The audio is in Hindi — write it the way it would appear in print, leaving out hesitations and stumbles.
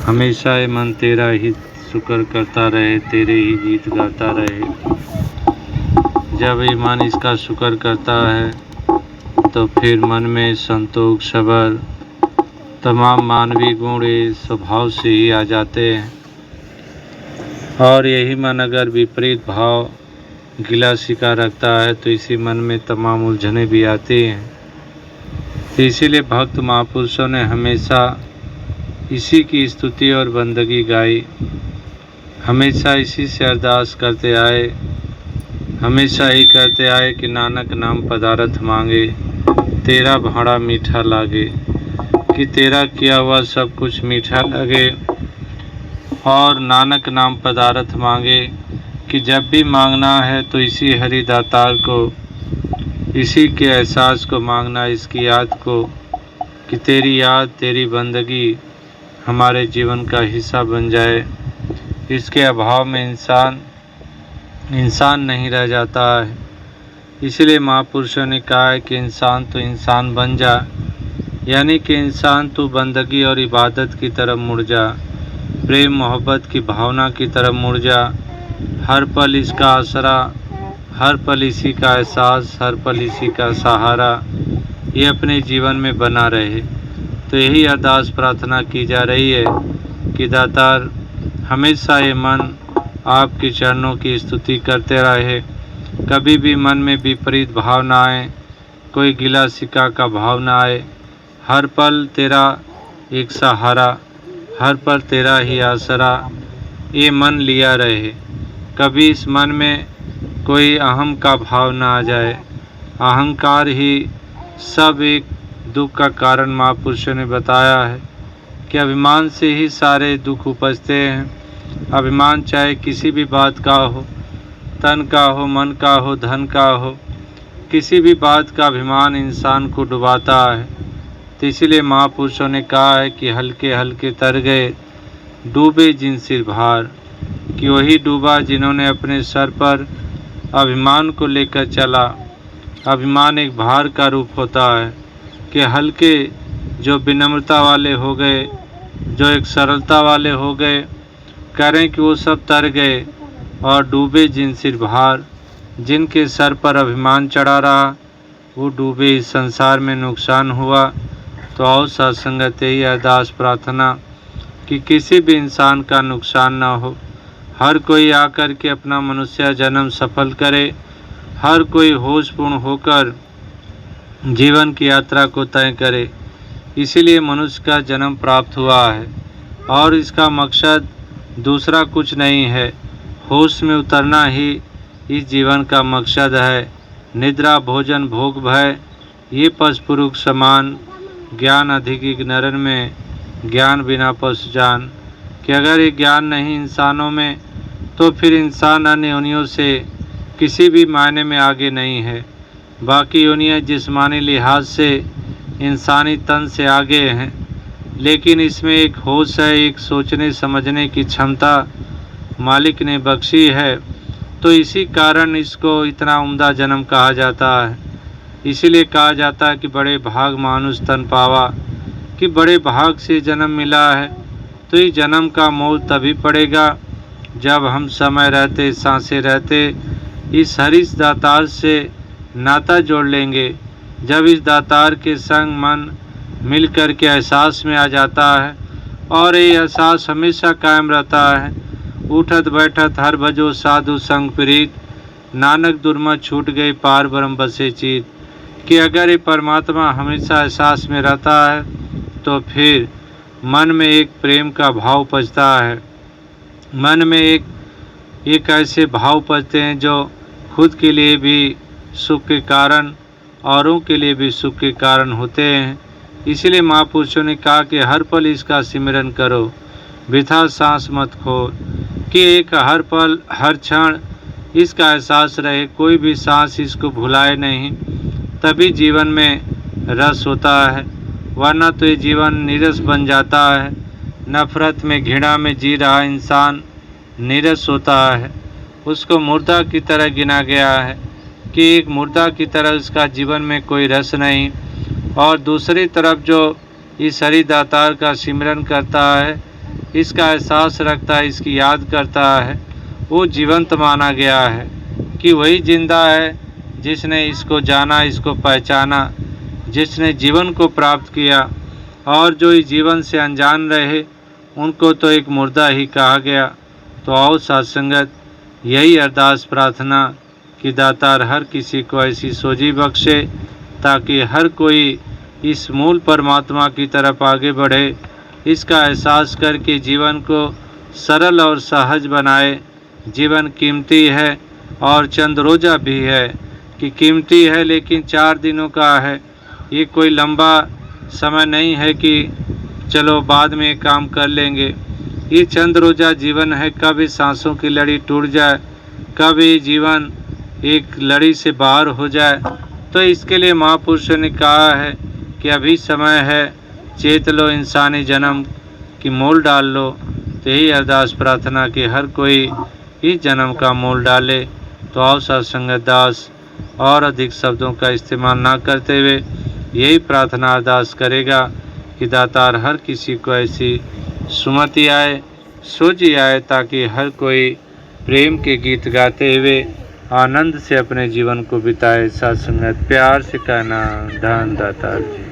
हमेशा ये मन तेरा ही शुक्र करता रहे, तेरे ही गीत गाता रहे। जब ये मन इसका शुक्र करता है तो फिर मन में संतोष, सब्र, तमाम मानवीय गुण स्वभाव से ही आ जाते हैं। और यही मन अगर विपरीत भाव, गिला शिका रखता है तो इसी मन में तमाम उलझनें भी आती हैं। तो इसीलिए भक्त महापुरुषों ने हमेशा इसी की स्तुति और बंदगी गाई, हमेशा इसी से अरदास करते आए, हमेशा ही कहते आए कि नानक नाम पदारथ मांगे, तेरा भाड़ा मीठा लागे, कि तेरा किया हुआ सब कुछ मीठा लगे। और नानक नाम पदारथ मांगे कि जब भी मांगना है तो इसी हरि दातार को, इसी के एहसास को मांगना, इसकी याद को, कि तेरी याद, तेरी बंदगी हमारे जीवन का हिस्सा बन जाए। इसके अभाव में इंसान नहीं रह जाता है। इसलिए महापुरुषों ने कहा है कि इंसान तो इंसान बन जा, यानी कि इंसान तो बंदगी और इबादत की तरफ मुड़ जा, प्रेम मोहब्बत की भावना की तरफ मुड़ जा। हर पल इसका आसरा, हर पल इसी का एहसास, हर पल इसी का सहारा ये अपने जीवन में बना रहे। तो यही अरदास प्रार्थना की जा रही है कि दातार हमेशा ये मन आपके चरणों की स्तुति करते रहे, कभी भी मन में विपरीत भाव ना आए, कोई गिला शिका का भाव ना आए। हर पल तेरा एक सहारा, हर पल तेरा ही आसरा ये मन लिया रहे। कभी इस मन में कोई अहम का भाव ना आ जाए। अहंकार ही सब एक दुख का कारण महापुरुषों ने बताया है कि अभिमान से ही सारे दुख उपजते हैं। अभिमान चाहे किसी भी बात का हो, तन का हो, मन का हो, धन का हो, किसी भी बात का अभिमान इंसान को डुबाता है। तो इसीलिए महापुरुषों ने कहा है कि हल्के हल्के तर गए, डूबे जिन सिर भार, कि वही डूबा जिन्होंने अपने सर पर अभिमान को लेकर चला। अभिमान एक भार का रूप होता है कि हल्के जो विनम्रता वाले हो गए, जो एक सरलता वाले हो गए, करें कि वो सब तर गए। और डूबे जिन सिर भार, जिनके सर पर अभिमान चढ़ा रहा, वो डूबे, इस संसार में नुकसान हुआ। तो और सत्संगत यही अरदास प्रार्थना कि किसी भी इंसान का नुकसान ना हो, हर कोई आकर के अपना मनुष्य जन्म सफल करे, हर कोई होशपूर्ण होकर जीवन की यात्रा को तय करे। इसीलिए मनुष्य का जन्म प्राप्त हुआ है और इसका मकसद दूसरा कुछ नहीं है, होश में उतरना ही इस जीवन का मकसद है। निद्रा भोजन भोग भय ये पशुपुरुष समान, ज्ञान अधिक नरन में, ज्ञान बिना पशु जान। कि अगर ये ज्ञान नहीं इंसानों में तो फिर इंसान अन्य योनियों से किसी भी मायने में आगे नहीं है। बाकी योनियाँ जिस्मानी लिहाज से इंसानी तन से आगे हैं, लेकिन इसमें एक होश है, एक सोचने समझने की क्षमता मालिक ने बख्शी है। तो इसी कारण इसको इतना उम्दा जन्म कहा जाता है। इसीलिए कहा जाता है कि बड़े भाग मानुष तन पावा, कि बड़े भाग से जन्म मिला है। तो ये जन्म का मोल तभी पड़ेगा जब हम समय रहते, सांसें रहते इस हरीश दातार से नाता जोड़ लेंगे। जब इस दातार के संग मन मिल कर के एहसास में आ जाता है और ये एहसास हमेशा कायम रहता है। उठत बैठत हर भजो साधु संग प्रीत, नानक दुर्मत छूट गई पार ब्रह्म बसे चीत। कि अगर ये परमात्मा हमेशा एहसास में रहता है तो फिर मन में एक प्रेम का भाव उपजता है। मन में एक ऐसे भाव उपजते हैं जो खुद के लिए भी सुख के कारण, औरों के लिए भी सुख के कारण होते हैं। इसलिए महापुरुषों ने कहा कि हर पल इसका सिमरन करो, वृथा सांस मत खो, कि एक हर पल हर क्षण इसका एहसास रहे, कोई भी सांस इसको भुलाए नहीं, तभी जीवन में रस होता है। वरना तो ये जीवन नीरस बन जाता है। नफरत में, घृणा में जी रहा इंसान नीरस होता है, उसको मुर्दा की तरह गिना गया है कि एक मुर्दा की तरह उसका जीवन में कोई रस नहीं। और दूसरी तरफ जो इस हरि दातार का सिमरन करता है इसका एहसास रखता है, इसकी याद करता है, वो जीवंत माना गया है कि वही जिंदा है जिसने इसको जाना, इसको पहचाना, जिसने जीवन को प्राप्त किया। और जो इस जीवन से अनजान रहे उनको तो एक मुर्दा ही कहा गया। तो आओ सत्संगत, यही अरदास प्रार्थना कि दातार हर किसी को ऐसी सोझी बख्शे ताकि हर कोई इस मूल परमात्मा की तरफ आगे बढ़े, इसका एहसास करके जीवन को सरल और सहज बनाए। जीवन कीमती है और चंद रोज़ा भी है कि कीमती है, लेकिन 4 दिनों का है। ये कोई लंबा समय नहीं है कि चलो बाद में काम कर लेंगे। ये चंद रोज़ा जीवन है, कब इस सांसों की लड़ी टूट जाए, कब ये जीवन एक लड़ी से बाहर हो जाए। तो इसके लिए महापुरुषों ने कहा है कि अभी समय है, चेत लो, इंसानी जन्म की मोल डाल लो। तो यही अरदास प्रार्थना कि हर कोई इस जन्म का मोल डाले। तो आओ सत्संगत दास और अधिक शब्दों का इस्तेमाल ना करते हुए यही प्रार्थना अरदास करेगा कि दातार हर किसी को ऐसी सुमति आए, सोझी आए, ताकि हर कोई प्रेम के गीत गाते हुए आनंद से अपने जीवन को बिताए। सत्संगत प्यार से कहना, धन दातार जी।